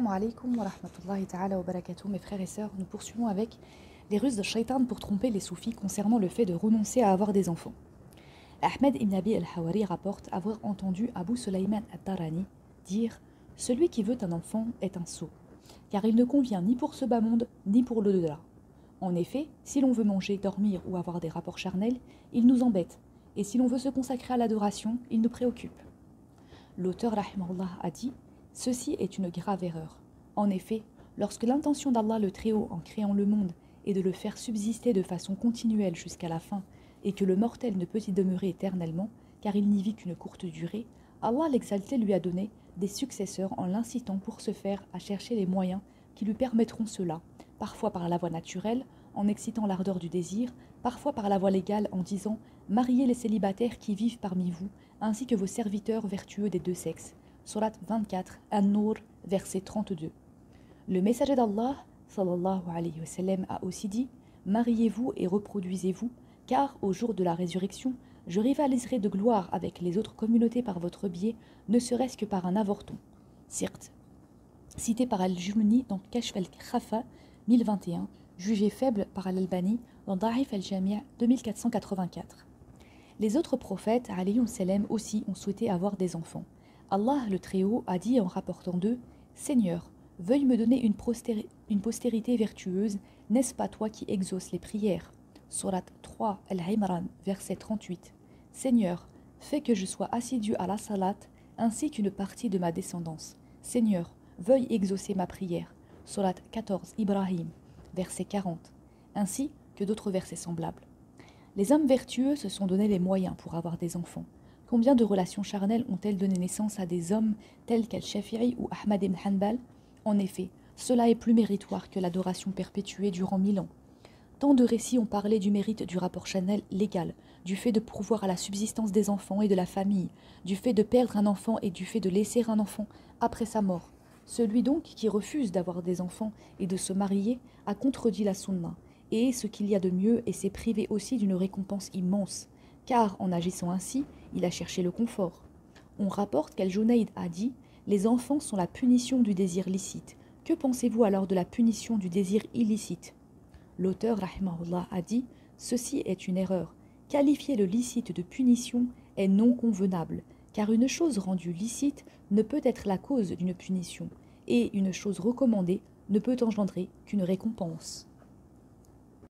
Assalamu alaikum wa rahmatullahi ta'ala wa barakatuh, mes frères et sœurs. Nous poursuivons avec les ruses de Shaitan pour tromper les soufis concernant le fait de renoncer à avoir des enfants. Ahmed ibn Abi al-Hawari rapporte avoir entendu Abu Sulayman al-Darani dire « Celui qui veut un enfant est un sot, car il ne convient ni pour ce bas monde, ni pour l'au-delà. En effet, si l'on veut manger, dormir ou avoir des rapports charnels, il nous embête, et si l'on veut se consacrer à l'adoration, il nous préoccupe. » L'auteur rahimahullah a dit « Ceci est une grave erreur. En effet, lorsque l'intention d'Allah le Très-Haut en créant le monde est de le faire subsister de façon continuelle jusqu'à la fin, et que le mortel ne peut y demeurer éternellement, car il n'y vit qu'une courte durée, Allah l'exalté lui a donné des successeurs en l'incitant pour ce faire à chercher les moyens qui lui permettront cela, parfois par la voie naturelle, en excitant l'ardeur du désir, parfois par la voie légale en disant « Mariez les célibataires qui vivent parmi vous, ainsi que vos serviteurs vertueux des deux sexes ». Surat 24, An-Nur, verset 32. Le messager d'Allah, sallallahu alayhi wa sallam, a aussi dit « Mariez-vous et reproduisez-vous, car au jour de la résurrection, je rivaliserai de gloire avec les autres communautés par votre biais, ne serait-ce que par un avorton. » Sirt. Cité par Al-Jumni dans Kashf al-Khafa, 1021, jugé faible par Al-Albani dans Da'if al-Jami' 2484. Les autres prophètes, alayhim salam, aussi ont souhaité avoir des enfants. Allah le Très-Haut a dit en rapportant d'eux « Seigneur, veuille me donner une postérité vertueuse, n'est-ce pas toi qui exauces les prières ?» Surat 3 Al-Imran, verset 38. « Seigneur, fais que je sois assidu à la salat, ainsi qu'une partie de ma descendance. Seigneur, veuille exaucer ma prière. » Surat 14 Ibrahim, verset 40, ainsi que d'autres versets semblables. Les hommes vertueux se sont donné les moyens pour avoir des enfants. Combien de relations charnelles ont-elles donné naissance à des hommes tels qu'Al-Shafi'i ou Ahmad ibn Hanbal? En effet, cela est plus méritoire que l'adoration perpétuée durant 1000 ans. Tant de récits ont parlé du mérite du rapport charnel légal, du fait de pourvoir à la subsistance des enfants et de la famille, du fait de perdre un enfant et du fait de laisser un enfant après sa mort. Celui donc qui refuse d'avoir des enfants et de se marier a contredit la sunna, et ce qu'il y a de mieux et s'est privé aussi d'une récompense immense, car en agissant ainsi, il a cherché le confort. On rapporte qu'Al-Junayd a dit « Les enfants sont la punition du désir licite. Que pensez-vous alors de la punition du désir illicite ?» L'auteur, rahimahullah, a dit « Ceci est une erreur. Qualifier le licite de punition est non convenable, car une chose rendue licite ne peut être la cause d'une punition, et une chose recommandée ne peut engendrer qu'une récompense. »